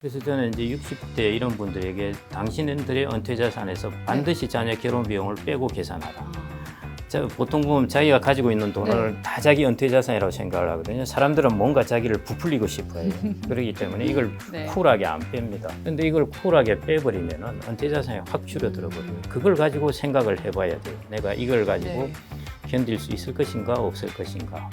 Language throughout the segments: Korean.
그래서 저는 이제 60대 이런 분들에게 당신들의 은퇴 자산에서 반드시 자녀 결혼 비용을 빼고 계산하라. 보통 보면 자기가 가지고 있는 돈을 다 자기 은퇴 자산이라고 생각을 하거든요. 사람들은 뭔가 자기를 부풀리고 싶어요. 그렇기 때문에 이걸 쿨하게 안 뺍니다. 근데 이걸 쿨하게 빼버리면 은퇴 자산이 확 줄어들어 버려요. 그걸 가지고 생각을 해봐야 돼요. 내가 이걸 가지고 견딜 수 있을 것인가 없을 것인가.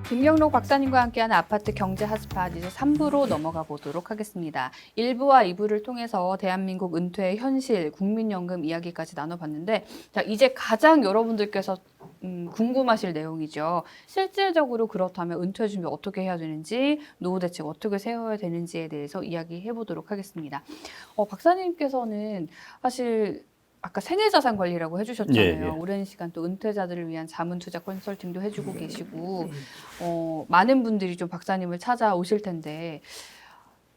김경록 박사님과 함께하는 아파트 경제 핫스팟 이제 3부로 넘어가 보도록 하겠습니다. 1부와 2부를 통해서 대한민국 은퇴의 현실, 국민연금 이야기까지 나눠봤는데 자, 이제 가장 여러분들께서 궁금하실 내용이죠. 실질적으로 그렇다면 은퇴 준비 어떻게 해야 되는지, 노후 대책 어떻게 세워야 되는지에 대해서 이야기해 보도록 하겠습니다. 박사님께서는 사실 아까 생애자산 관리라고 해주셨잖아요. 오랜 시간 또 은퇴자들을 위한 자문투자 컨설팅도 해주고 계시고 많은 분들이 좀 박사님을 찾아오실 텐데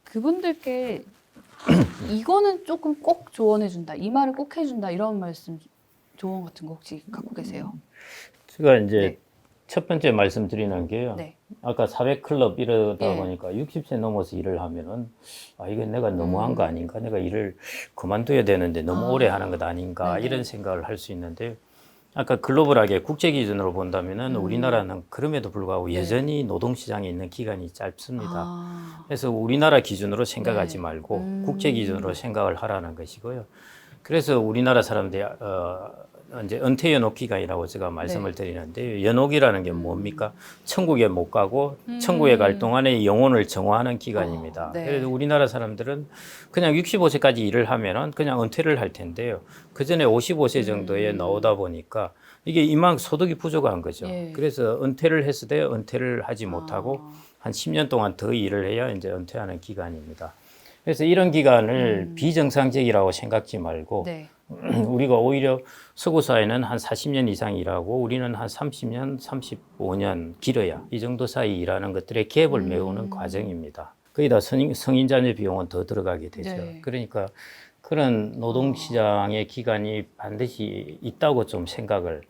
그분들께 이거는 조금 꼭 조언해준다, 이 말을 꼭 해준다 이런 말씀, 조언 같은 거 혹시 갖고 계세요? 제가 이제 첫 번째 말씀드리는 게요. 아까 400클럽 이러다 보니까 60세 넘어서 일을 하면은 이게 내가 너무한 거 아닌가? 내가 일을 그만둬야 되는데 너무 오래 하는 것 아닌가? 이런 생각을 할 수 있는데 아까 글로벌하게 국제 기준으로 본다면은 우리나라는 그럼에도 불구하고 여전히 노동시장에 있는 기간이 짧습니다. 그래서 우리나라 기준으로 생각하지 말고 국제 기준으로 생각을 하라는 것이고요. 그래서 우리나라 사람들이 이제 은퇴 연옥 기간이라고 제가 말씀을 드리는데 연옥이라는 게 뭡니까? 천국에 못 가고 천국에 갈 동안에 영혼을 정화하는 기간입니다. 그래서 우리나라 사람들은 그냥 65세까지 일을 하면은 그냥 은퇴를 할 텐데요. 그 전에 55세 정도에 나오다 보니까 이게 이만 소득이 부족한 거죠. 그래서 은퇴를 했을 때 은퇴를 하지 못하고 한 10년 동안 더 일을 해야 이제 은퇴하는 기간입니다. 그래서 이런 기간을 비정상적이라고 생각지 말고 우리가 오히려 서구 사회는 한 40년 이상 일하고 우리는 한 30년, 35년 길어야 이 정도 사이 일하는 것들의 갭을 메우는 과정입니다. 거기다 성인 자녀 비용은 더 들어가게 되죠. 그러니까 그런 노동시장의 기간이 반드시 있다고 좀 생각을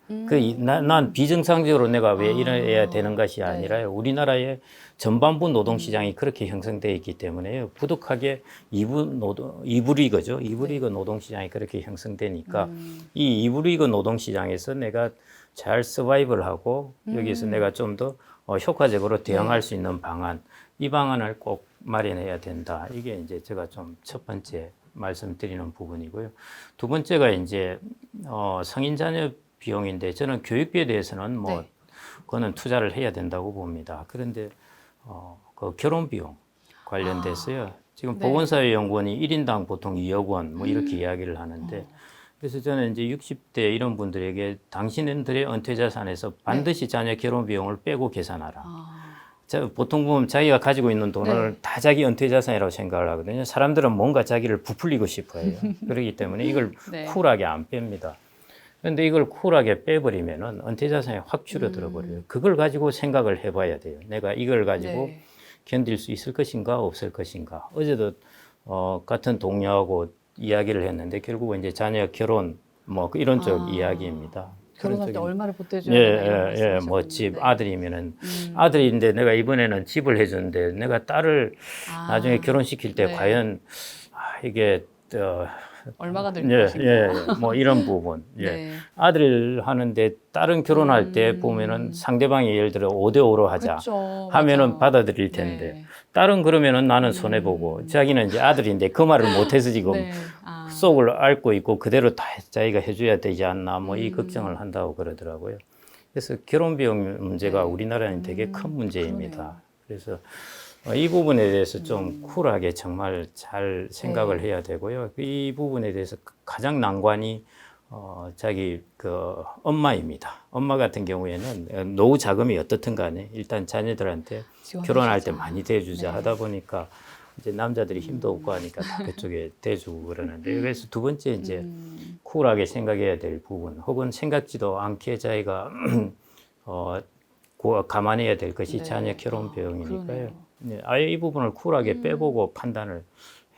난 비정상적으로 내가 왜 이래야 되는 것이 아니라 우리나라의 전반부 노동시장이 그렇게 형성되어 있기 때문에 부득하게 2부 리그죠. 2부 리그 노동시장이 그렇게 형성되니까 이 2부 리그 노동시장에서 내가 잘 서바이벌 하고 여기서 내가 좀 더 효과적으로 대응할 수 있는 방안, 이 방안을 꼭 마련해야 된다. 이게 이제 제가 좀 첫 번째 말씀드리는 부분이고요. 두 번째가 이제 성인 자녀 비용인데 저는 교육비에 대해서는 그거는 투자를 해야 된다고 봅니다. 그런데 그 결혼 비용 관련돼서요. 지금 보건사회연구원이 1인당 보통 2억 원 이렇게 이야기를 하는데 그래서 저는 이제 60대 이런 분들에게 당신들의 은퇴 자산에서 반드시 자녀 결혼 비용을 빼고 계산하라. 보통 보면 자기가 가지고 있는 돈을 다 자기 은퇴 자산이라고 생각을 하거든요. 사람들은 뭔가 자기를 부풀리고 싶어요. 그렇기 때문에 이걸 쿨하게 안 뺍니다. 그런데 이걸 쿨하게 빼버리면은 은퇴 자산이 확 줄어들어 버려요. 그걸 가지고 생각을 해봐야 돼요. 내가 이걸 가지고 견딜 수 있을 것인가 없을 것인가. 어제도 같은 동료하고 이야기를 했는데 결국은 이제 자녀 결혼 이런 쪽 이야기입니다. 결혼할 때 얼마를 보태줘야 되나 이런 집 아들이면은 아들인데 내가 이번에는 집을 해주는데 내가 딸을 나중에 결혼시킬 때 과연 이게 얼마가 될 것인가. 이런 부분. 아들 하는데 딸은 결혼할 때 보면은 상대방이 예를 들어 5대5로 하자 하면은 받아들일 텐데 딸은 그러면은 나는 손해보고 자기는 이제 아들인데 그 말을 못해서 지금 속을 앓고 있고 그대로 다 자기가 해줘야 되지 않나 이 걱정을 한다고 그러더라고요. 그래서 결혼 비용 문제가 우리나라는 되게 큰 문제입니다. 그래서 이 부분에 대해서 좀 쿨하게 정말 잘 생각을 해야 되고요. 이 부분에 대해서 가장 난관이 자기 엄마입니다. 엄마 같은 경우에는 노후 자금이 어떻든 간에 일단 자녀들한테 결혼할 때 많이 대주자 하다 보니까 이제 남자들이 힘도 없고 하니까 다 그쪽에 대주고 그러는데 그래서 두 번째 이제 쿨하게 생각해야 될 부분 혹은 생각지도 않게 자기가 감안해야 될 것이 자녀 결혼 비용이니까요. 아예 이 부분을 쿨하게 빼보고 판단을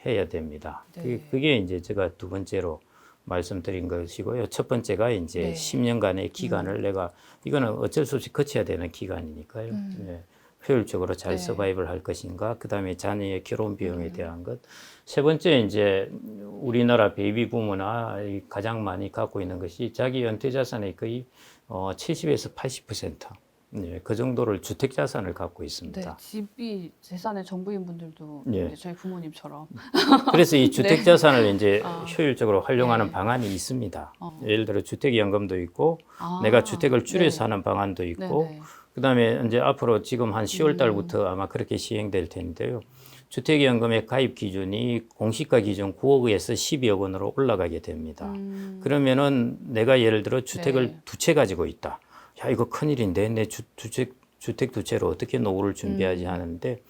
해야 됩니다. 그게 이제 제가 두 번째로 말씀드린 것이고요. 첫 번째가 이제 10년간의 기간을 내가 이거는 어쩔 수 없이 거쳐야 되는 기간이니까요. 효율적으로 잘 네. 서바이벌 할 것인가, 그 다음에 자녀의 결혼 비용에 대한 것. 세 번째, 이제 우리나라 베이비 부모나 가장 많이 갖고 있는 것이 자기 은퇴 자산의 거의 70에서 80%. 네, 그 정도를 주택 자산을 갖고 네, 있습니다. 집이 재산의 전부인 분들도 예. 이제 저희 부모님처럼. 그래서 이 주택 네. 자산을 이제 아. 효율적으로 활용하는 네. 방안이 있습니다. 어. 예를 들어 주택연금도 있고, 아, 내가 주택을 줄여서 네. 하는 방안도 있고, 네네. 그다음에 이제 앞으로 지금 한 10월 달부터 아마 그렇게 시행될 텐데요. 주택연금의 가입 기준이 공시가 기준 9억에서 12억 원으로 올라가게 됩니다. 그러면은 내가 예를 들어 주택을 네. 두 채 가지고 있다. 야, 이거 큰일인데 내 주택 두 채로 어떻게 노후를 준비하지 하는데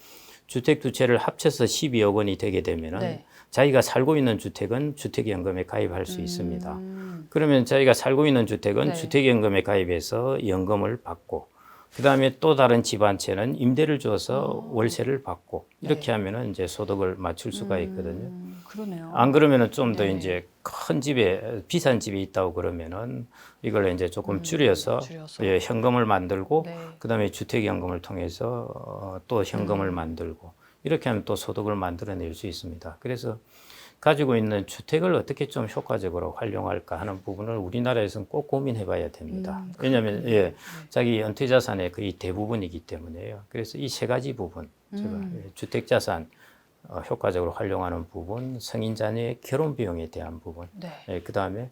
주택 두 채를 합쳐서 12억 원이 되게 되면은 네. 자기가 살고 있는 주택은 주택연금에 가입할 수 있습니다. 그러면 자기가 살고 있는 주택은 네. 주택연금에 가입해서 연금을 받고 그다음에 또 다른 집 한 채는 임대를 줘서 월세를 받고 이렇게 네. 하면은 이제 소득을 맞출 수가 있거든요. 그러네요. 안 그러면은 좀 더 네. 이제 큰 집에 비싼 집이 있다고 그러면은 이걸 이제 조금 줄여서 예, 현금을 만들고 네. 그다음에 주택연금을 통해서 또 현금을 만들고 이렇게 하면 또 소득을 만들어낼 수 있습니다. 그래서 가지고 있는 주택을 어떻게 좀 효과적으로 활용할까 하는 부분을 우리나라에서는 꼭 고민해 봐야 됩니다. 왜냐하면 예, 자기 은퇴 자산의 거의 대부분이기 때문에요. 그래서 이 세 가지 부분, 제가 주택 자산 효과적으로 활용하는 부분, 성인 자녀의 결혼 비용에 대한 부분, 네. 예, 그 다음에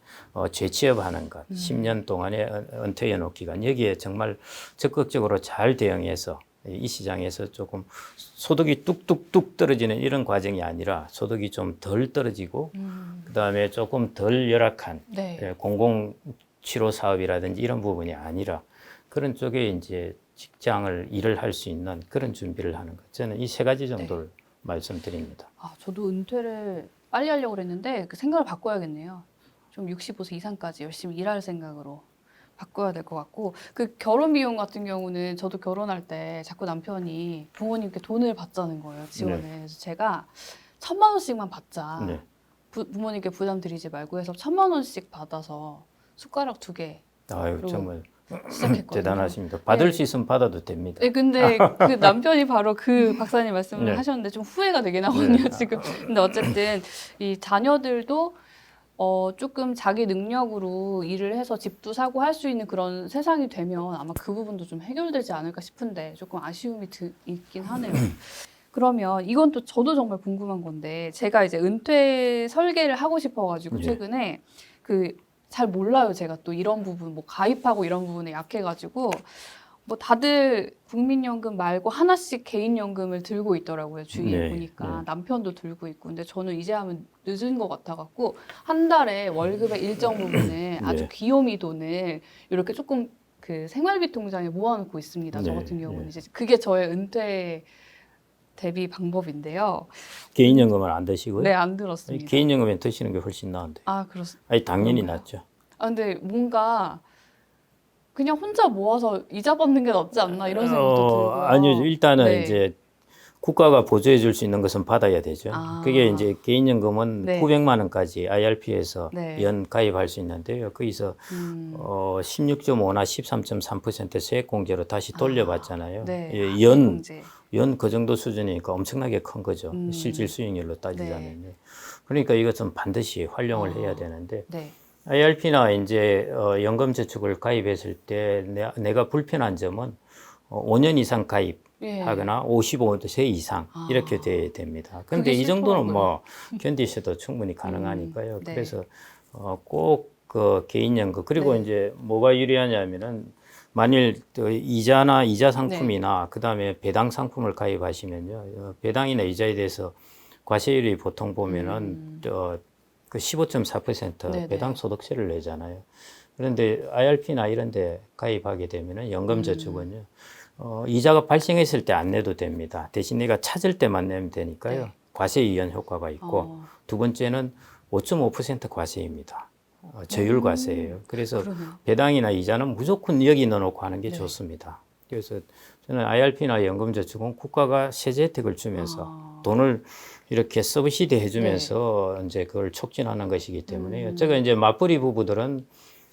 재취업하는 것, 10년 동안의 은퇴 연호 기간 여기에 정말 적극적으로 잘 대응해서 이 시장에서 조금 소득이 뚝뚝뚝 떨어지는 이런 과정이 아니라 소득이 좀 덜 떨어지고 그다음에 조금 덜 열악한 네. 공공치료 사업이라든지 이런 부분이 아니라 그런 쪽에 이제 직장을 일을 할 수 있는 그런 준비를 하는 것. 저는 이 세 가지 정도를 말씀드립니다. 아, 저도 은퇴를 빨리 하려고 그랬는데 그 생각을 바꿔야겠네요. 좀 65세 이상까지 열심히 일할 생각으로 바꿔야 될 것 같고 그 결혼 비용 같은 경우는 저도 결혼할 때 자꾸 남편이 부모님께 돈을 받자는 거예요. 지원을. 네. 그래서 제가 1,000만 원씩만 받자. 네. 부모님께 부담 드리지 말고 해서 1,000만 원씩 받아서 숟가락 2개 아유, 그리고 정말 시작했거든요. 대단하십니다. 받을 네. 수 있으면 받아도 됩니다. 네, 근데 그 남편이 바로 그 박사님 말씀을 네. 하셨는데 좀 후회가 되긴 하거든요, 네. 지금. 근데 어쨌든 이 자녀들도 조금 자기 능력으로 일을 해서 집도 사고 할 수 있는 그런 세상이 되면 아마 그 부분도 좀 해결되지 않을까 싶은데 조금 아쉬움이 있긴 하네요. 그러면 이건 또 저도 정말 궁금한 건데 제가 이제 은퇴 설계를 하고 싶어가지고 예. 최근에 잘 몰라요. 제가 또 이런 부분, 뭐 가입하고 이런 부분에 약해가지고 뭐 다들 국민연금 말고 하나씩 개인연금을 들고 있더라고요. 주위에 네, 보니까 네. 남편도 들고 있고, 근데 저는 이제 하면 늦은 것 같아갖고 한 달에 월급의 일정 부분을 아주 귀요미 돈을 이렇게 조금 그 생활비 통장에 모아놓고 있습니다. 저 네, 같은 경우는 네. 이제 그게 저의 은퇴 대비 방법인데요. 개인연금을 안 드시고요? 네, 안 들었습니다. 개인연금에 드시는 게 훨씬 나은데. 아, 그렇습니다. 아니, 당연히 그런가요? 낫죠. 아, 근데 뭔가 그냥 혼자 모아서 이자 받는 게 낫지 않나 이런 생각도 들고요. 아니요. 일단은 네. 이제 국가가 보조해 줄 수 있는 것은 받아야 되죠. 아. 그게 이제 개인연금은 네. 900만 원까지 IRP에서 네. 연 가입할 수 있는데요. 거기서 16.5나 13.3% 세액공제로 다시 돌려받잖아요. 네. 예, 공제. 연 그 정도 수준이니까 엄청나게 큰 거죠. 실질 수익률로 따지자면요. 그러니까 이것은 반드시 활용을 해야 되는데 네. IRP나 이제 연금저축을 가입했을 때 내가 불편한 점은 5년 이상 가입하거나 55세 이상 이렇게 돼야 됩니다. 그런데 이 정도는 뭐 견디셔도 충분히 가능하니까요. 네. 그래서 꼭 그 개인연금 그리고 이제 뭐가 유리하냐면은 만일 이자나 이자 상품이나 그다음에 배당 상품을 가입하시면요. 배당이나 이자에 대해서 과세율이 보통 보면은 그 15.4% 네네. 배당 소득세를 내잖아요. 그런데 IRP나 이런 데 가입하게 되면은 연금저축은요. 이자가 발생했을 때 안 내도 됩니다. 대신 내가 찾을 때만 내면 되니까요. 네. 과세 이연 효과가 있고 두 번째는 5.5% 과세입니다. 저율 과세예요. 그래서 그러네요. 배당이나 이자는 무조건 여기 넣어놓고 하는 게 좋습니다. 그래서 저는 IRP나 연금저축은 국가가 세제 혜택을 주면서 돈을 이렇게 서브시디 해주면서 이제 그걸 촉진하는 것이기 때문에요. 제가 이제 맞벌이 부부들은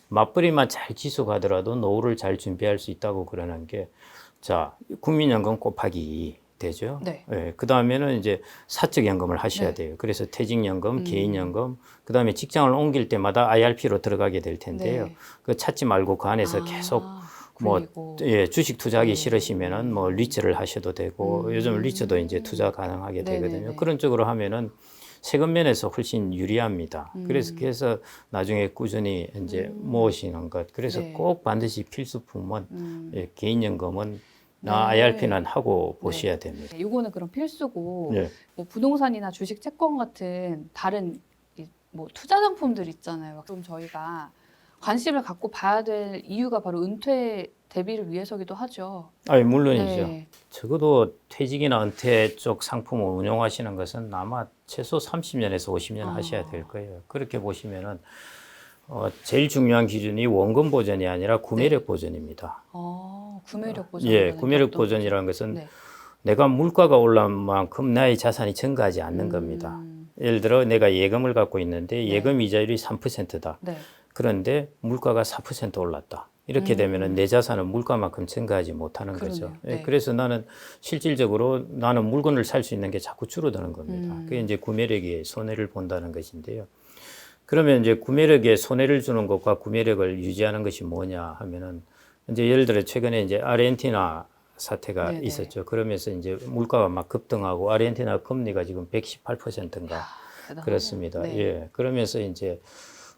맞벌이만 잘 지속하더라도 노후를 잘 준비할 수 있다고 그러는 게 자, 국민연금 곱하기 2 되죠. 네. 예, 그 다음에는 이제 사적연금을 하셔야 네. 돼요. 그래서 퇴직연금, 개인연금, 그 다음에 직장을 옮길 때마다 IRP로 들어가게 될 텐데요. 네. 그 찾지 말고 그 안에서 계속 뭐 굴리고. 예, 주식 투자하기 네. 싫으시면은 뭐 리츠를 하셔도 되고 요즘 리츠도 이제 투자 가능하게 되거든요. 네네네. 그런 쪽으로 하면은 세금 면에서 훨씬 유리합니다. 그래서 나중에 꾸준히 이제 모으시는 것. 그래서 네. 꼭 반드시 필수품은 예, 개인연금은 네. IRP는 하고 보셔야 됩니다. 이거는 그럼 필수고 예. 뭐 부동산이나 주식, 채권 같은 다른 뭐 투자 상품들 있잖아요. 그럼 저희가 관심을 갖고 봐야 될 이유가 바로 은퇴 대비를 위해서기도 하죠. 아니, 물론이죠. 네. 적어도 퇴직이나 은퇴 쪽 상품을 운용하시는 것은 아마 최소 30년에서 50년 하셔야 될 거예요. 그렇게 보시면은 제일 중요한 기준이 원금 보전이 아니라 구매력 보전입니다. 구매력 보전. 예, 구매력 보전이라는 것은 네. 내가 물가가 올라온 만큼 나의 자산이 증가하지 않는 겁니다. 예를 들어 내가 예금을 갖고 있는데 예금 이자율이 3%다. 네. 그런데 물가가 4% 올랐다. 이렇게 되면은 내 자산은 물가만큼 증가하지 못하는 거죠. 네. 예, 그래서 나는 실질적으로 나는 물건을 살 수 있는 게 자꾸 줄어드는 겁니다. 그게 이제 구매력에 손해를 본다는 것인데요. 그러면 이제 구매력에 손해를 주는 것과 구매력을 유지하는 것이 뭐냐 하면은 이제 예를 들어 최근에 이제 아르헨티나 사태가 네네. 있었죠. 그러면서 이제 물가가 막 급등하고 아르헨티나 금리가 지금 118%인가 그렇습니다. 네. 예. 그러면서 이제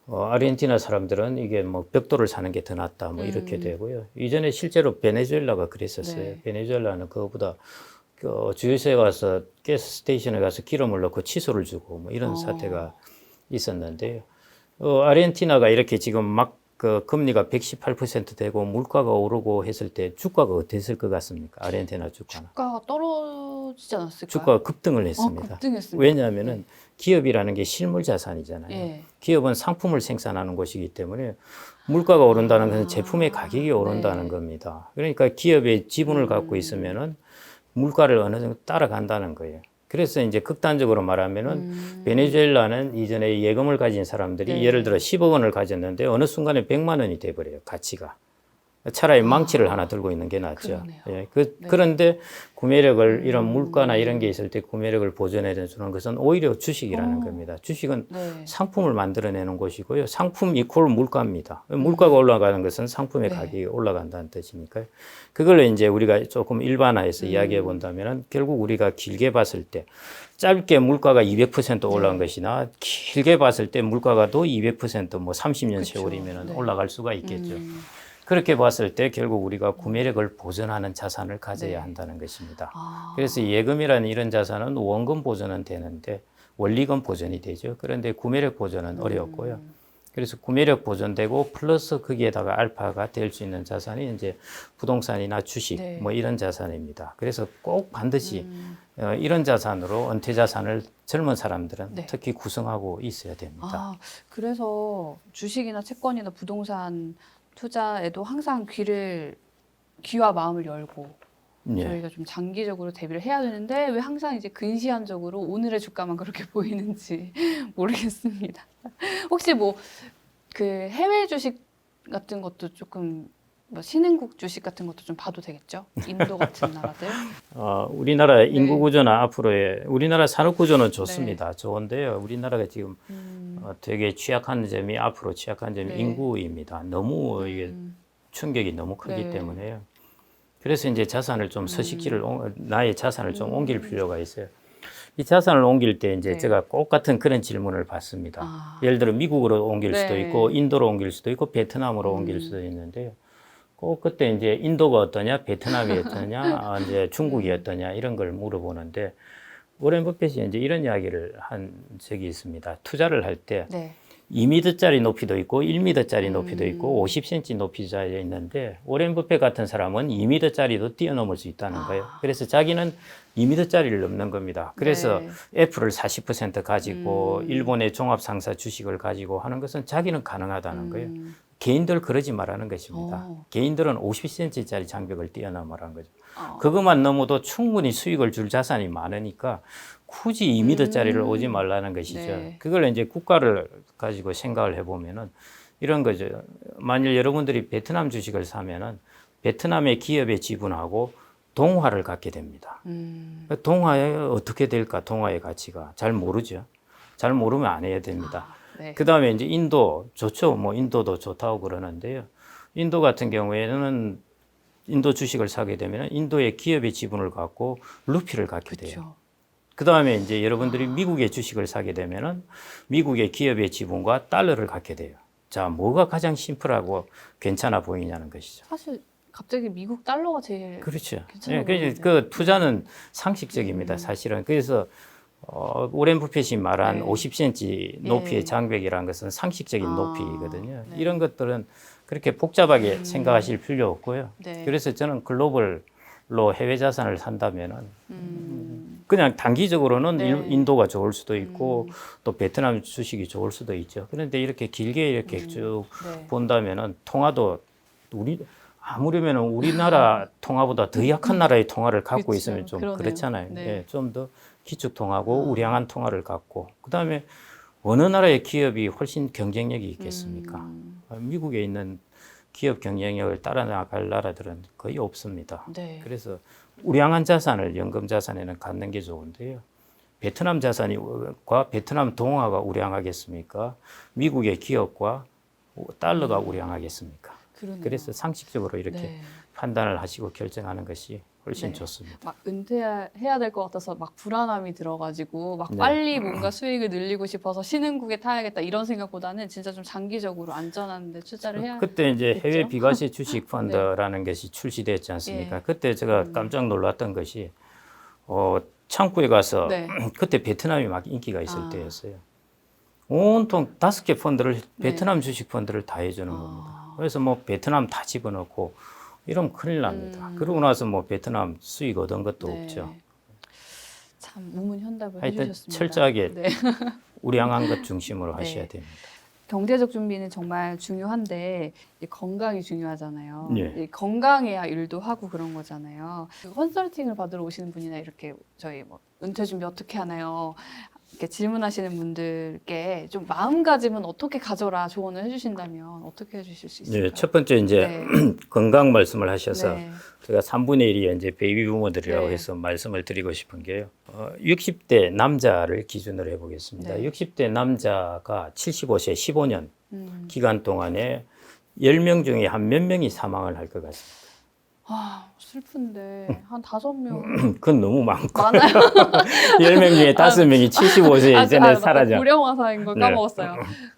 아르헨티나 사람들은 이게 뭐 벽돌을 사는 게 더 낫다 뭐 이렇게 되고요. 이전에 실제로 베네수엘라가 그랬었어요. 네. 베네수엘라는 그거보다 주유소에 가서 가스 스테이션에 가서 기름을 넣고 치소를 주고 뭐 이런 사태가 있었는데요. 아르헨티나가 이렇게 지금 막 그 금리가 118% 되고 물가가 오르고 했을 때 주가가 어땠을 것 같습니까? 아르헨티나 주가는. 주가가 떨어지지 않았을까요? 주가가 급등을 했습니다. 급등했습니다. 왜냐하면은 기업이라는 게 실물 자산이잖아요. 예. 기업은 상품을 생산하는 곳이기 때문에 물가가 오른다는 것은 제품의 가격이 오른다는 겁니다. 그러니까 기업의 지분을 갖고 있으면은 물가를 어느 정도 따라간다는 거예요. 그래서 이제 극단적으로 말하면은 베네수엘라는 이전에 예금을 가진 사람들이 예를 들어 10억 원을 가졌는데 어느 순간에 100만 원이 돼버려요, 가치가. 차라리 망치를 하나 들고 있는 게 낫죠. 예, 그런데 구매력을 이런 물가나 이런 게 있을 때 구매력을 보존해 주는 것은 오히려 주식이라는 겁니다. 주식은 상품을 만들어내는 곳이고요. 상품 이퀄 물가입니다. 물가가 올라가는 것은 상품의 가격이 올라간다는 뜻이니까요. 그걸 이제 우리가 조금 일반화해서 이야기해 본다면은 결국 우리가 길게 봤을 때 짧게 물가가 200% 올라간 것이나 길게 봤을 때 물가가 또 200%뭐 30년 세월이면 올라갈 수가 있겠죠. 그렇게 봤을 때 결국 우리가 구매력을 보존하는 자산을 가져야 한다는 것입니다. 그래서 예금이라는 이런 자산은 원금 보존은 되는데 원리금 보존이 되죠. 그런데 구매력 보존은 어렵고요. 그래서 구매력 보존되고 플러스 거기에다가 알파가 될 수 있는 자산이 이제 부동산이나 주식 뭐 이런 자산입니다. 그래서 꼭 반드시 이런 자산으로 은퇴 자산을 젊은 사람들은 특히 구성하고 있어야 됩니다. 그래서 주식이나 채권이나 부동산 투자에도 항상 귀와 마음을 열고 저희가 좀 장기적으로 대비를 해야 되는데 왜 항상 이제 근시안적으로 오늘의 주가만 그렇게 보이는지 모르겠습니다. 혹시 뭐 그 해외 주식 같은 것도 조금 뭐 신흥국 주식 같은 것도 좀 봐도 되겠죠? 인도 같은 나라들. 우리나라 인구 구조나 앞으로의 우리나라 산업 구조는 좋습니다. 좋은데요. 우리나라가 지금 되게 취약한 점이 앞으로 취약한 점이 인구입니다. 너무 이게 충격이 너무 크기 때문에요. 그래서 이제 자산을 좀 나의 자산을 좀 옮길 필요가 있어요. 이 자산을 옮길 때 이제 제가 꼭 같은 그런 질문을 받습니다. 예를 들어 미국으로 옮길 수도 있고 인도로 옮길 수도 있고 베트남으로 옮길 수도 있는데요. 꼭 그때 이제 인도가 어떠냐, 베트남이 어떠냐, 이제 중국이 어떠냐 이런 걸 물어보는데 워렌 버핏이 이제 이런 이야기를 한 적이 있습니다. 투자를 할 때 2m짜리 높이도 있고 1m짜리 높이도 있고 50cm 높이짜리 있는데 워렌 버핏 같은 사람은 2m짜리도 뛰어넘을 수 있다는 거예요. 그래서 자기는 2m짜리를 넘는 겁니다. 그래서 애플을 40% 가지고 일본의 종합상사 주식을 가지고 하는 것은 자기는 가능하다는 거예요. 개인들 그러지 말라는 것입니다. 개인들은 50cm짜리 장벽을 뛰어넘으라는 거죠. 그것만 넘어도 충분히 수익을 줄 자산이 많으니까 굳이 2m짜리를 오지 말라는 것이죠. 그걸 이제 국가를 가지고 생각을 해보면은 이런 거죠. 만일 여러분들이 베트남 주식을 사면은 베트남의 기업에 지분하고 동화를 갖게 됩니다. 동화에 어떻게 될까? 동화의 가치가 잘 모르죠. 잘 모르면 안 해야 됩니다. 네. 그 다음에 이제 인도 좋죠. 뭐 인도도 좋다고 그러는데요. 인도 같은 경우에는 인도 주식을 사게 되면 인도의 기업의 지분을 갖고 루피를 갖게 돼요. 그 다음에 이제 여러분들이 미국의 주식을 사게 되면은 미국의 기업의 지분과 달러를 갖게 돼요. 자, 뭐가 가장 심플하고 괜찮아 보이냐는 것이죠. 사실 갑자기 미국 달러가 제일 그렇죠. 괜찮아 예, 보이는데. 그 투자는 상식적입니다. 사실은. 그래서 오렌 부핏이 말한 네. 50cm 높이의 예. 장벽이라는 것은 상식적인 높이거든요. 네. 이런 것들은 그렇게 복잡하게 생각하실 필요 없고요. 네. 그래서 저는 글로벌로 해외 자산을 산다면은 그냥 단기적으로는 네. 인도가 좋을 수도 있고 또 베트남 주식이 좋을 수도 있죠. 그런데 이렇게 길게 이렇게 쭉 네. 본다면은 통화도 아무려면 우리나라 통화보다 더 약한 나라의 통화를 갖고 그쵸. 있으면 좀 그러네요. 그렇잖아요. 네. 예, 좀 더 기축 통화고 우량한 통화를 갖고 그다음에 어느 나라의 기업이 훨씬 경쟁력이 있겠습니까? 미국에 있는 기업 경쟁력을 따라나갈 나라들은 거의 없습니다. 네. 그래서 우량한 자산을 연금 자산에는 갖는 게 좋은데요. 베트남 자산과 베트남 동화가 우량하겠습니까? 미국의 기업과 달러가 우량하겠습니까? 그러네요. 그래서 상식적으로 이렇게 네. 판단을 하시고 결정하는 것이 훨씬 네. 좋습니다. 막 은퇴해야 될 것 같아서 막 불안함이 들어가지고 막 네. 빨리 뭔가 수익을 늘리고 싶어서 신흥국에 타야겠다 이런 생각보다는 진짜 좀 장기적으로 안전한 데 투자를 해야 그때 이제 해외 됐죠? 비과세 주식 펀드라는 것이 출시됐지 않습니까? 예. 그때 제가 깜짝 놀랐던 것이 창구에 가서 네. 그때 베트남이 막 인기가 있을 아. 때였어요. 온통 5개 펀드를 네. 베트남 주식 펀드를 다 해주는 겁니다. 그래서 뭐 베트남 다 집어넣고 이러면 큰일 납니다. 그러고 나서 뭐 베트남 수익 얻은 것도 네. 없죠. 참 우문현답을 하여튼 해주셨습니다. 철저하게 네. 우량한 것 중심으로 네. 하셔야 됩니다. 경제적 준비는 정말 중요한데 이 건강이 중요하잖아요. 네. 이 건강해야 일도 하고 그런 거잖아요. 컨설팅을 받으러 오시는 분이나 이렇게 저희 뭐 은퇴 준비 어떻게 하나요? 이렇게 질문하시는 분들께 좀 마음가짐은 어떻게 가져라 조언을 해주신다면 어떻게 해주실 수 있을까요? 네, 첫 번째 이제 네. 건강 말씀을 하셔서 네. 제가 3분의 1이 이제 베이비 부모들이라고 네. 해서 말씀을 드리고 싶은 게요. 60대 남자를 기준으로 해보겠습니다. 네. 60대 남자가 75세 15년 음. 기간 동안에 10명 중에 한 몇 명이 사망을 할 것 같습니다. 아 슬픈데 한 5명 그건 너무 많고 많아요. 10명 중에 5명이 75세 이전에 사라져. 고령화사인 걸 네. 까먹었어요.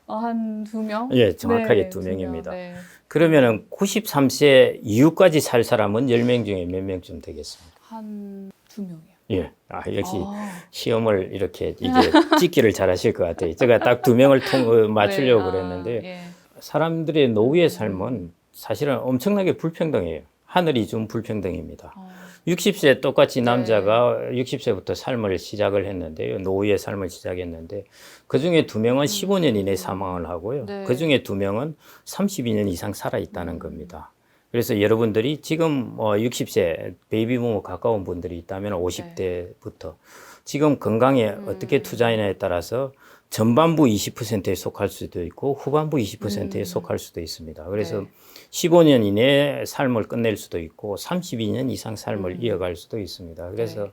한 2명? 예, 정확하게 네, 2명입니다. 네. 그러면은 93세 이후까지 살 사람은 10명 중에 몇 명쯤 되겠습니까? 한 2명이요. 예. 역시 아. 시험을 이렇게 이제 찍기를 잘하실 것 같아요. 제가 딱 2명을 맞추려고 네. 그랬는데 예. 사람들의 노후의 삶은 사실은 엄청나게 불평등해요. 하늘이 준 불평등입니다. 60세 똑같이 네. 남자가 60세부터 삶을 시작을 했는데요. 노후의 삶을 시작했는데 그중에 2명은 15년 이내에 사망을 하고요. 네. 그중에 2명은 32년 이상 살아있다는 겁니다. 그래서 여러분들이 지금 60세 베이비 부모 가까운 분들이 있다면 50대부터 지금 건강에 어떻게 투자하느냐에 따라서 전반부 20%에 속할 수도 있고 후반부 20%에 속할 수도 있습니다. 그래서 네. 15년 이내에 삶을 끝낼 수도 있고 32년 이상 삶을 이어갈 수도 있습니다. 그래서 네.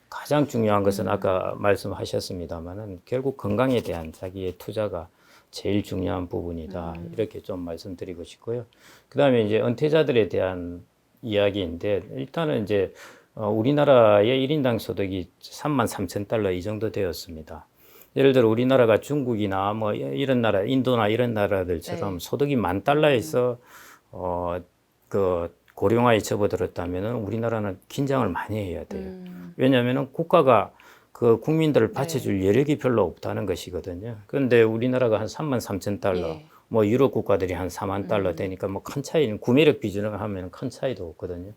가장 중요한 것은 아까 말씀하셨습니다만은 결국 건강에 대한 자기의 투자가 제일 중요한 부분이다. 이렇게 좀 말씀드리고 싶고요. 그다음에 이제 은퇴자들에 대한 이야기인데 일단은 이제 우리나라의 1인당 소득이 33,000달러 이 정도 되었습니다. 예를 들어 우리나라가 중국이나 뭐 이런 나라, 인도나 이런 나라들처럼 네. 소득이 10,000달러에서 그 고령화에 접어들었다면은 우리나라는 긴장을 많이 해야 돼요. 왜냐하면은 국가가 그 국민들을 받쳐줄 여력이 별로 없다는 것이거든요. 그런데 우리나라가 한 33,000달러, 예. 뭐 유럽 국가들이 한 40,000달러 되니까 뭐 큰 차이는 구매력 비중을 하면 큰 차이도 없거든요.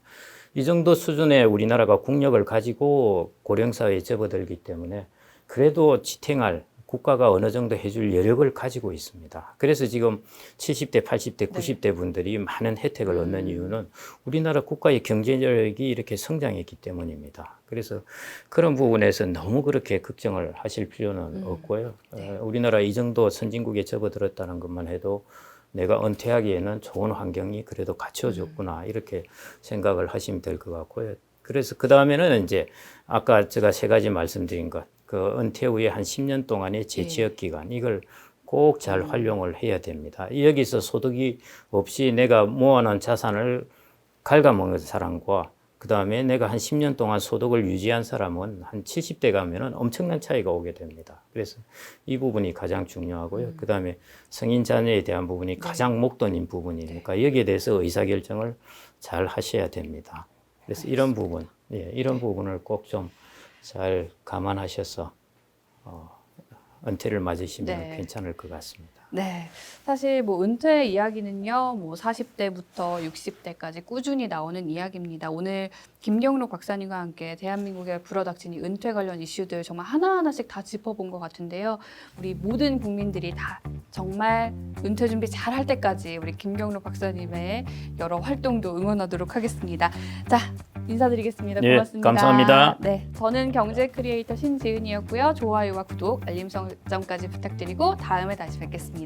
이 정도 수준의 우리나라가 국력을 가지고 고령사회에 접어들기 때문에 그래도 지탱할 국가가 어느 정도 해줄 여력을 가지고 있습니다. 그래서 지금 70대, 80대, 90대 분들이 많은 혜택을 얻는 이유는 우리나라 국가의 경제력이 이렇게 성장했기 때문입니다. 그래서 그런 부분에서 너무 그렇게 걱정을 하실 필요는 없고요. 우리나라 이 정도 선진국에 접어들었다는 것만 해도 내가 은퇴하기에는 좋은 환경이 그래도 갖춰졌구나 이렇게 생각을 하시면 될 것 같고요. 그래서 그 다음에는 이제 아까 제가 세 가지 말씀드린 것, 그 은퇴 후에 한 10년 동안의 재취업 기간 이걸 꼭 잘 활용을 해야 됩니다. 여기서 소득이 없이 내가 모아놓은 자산을 갉아먹는 사람과 그 다음에 내가 한 10년 동안 소득을 유지한 사람은 한 70대 가면은 엄청난 차이가 오게 됩니다. 그래서 이 부분이 가장 중요하고요. 그 다음에 성인 자녀에 대한 부분이 가장 목돈인 부분이니까 여기에 대해서 의사결정을 잘 하셔야 됩니다. 그래서 이런 부분, 이런 부분을 꼭 좀 잘 감안하셔서 은퇴를 맞으시면 괜찮을 것 같습니다. 네, 사실 뭐 은퇴 이야기는요, 뭐 40대부터 60대까지 꾸준히 나오는 이야기입니다. 오늘 김경록 박사님과 함께 대한민국에 불어닥친 이 은퇴 관련 이슈들 정말 하나하나씩 다 짚어본 것 같은데요. 우리 모든 국민들이 다 정말 은퇴 준비 잘 할 때까지 우리 김경록 박사님의 여러 활동도 응원하도록 하겠습니다. 자, 인사드리겠습니다. 고맙습니다. 감사합니다. 네, 저는 경제 크리에이터 신지은이었고요. 좋아요와 구독, 알림 설정까지 부탁드리고 다음에 다시 뵙겠습니다.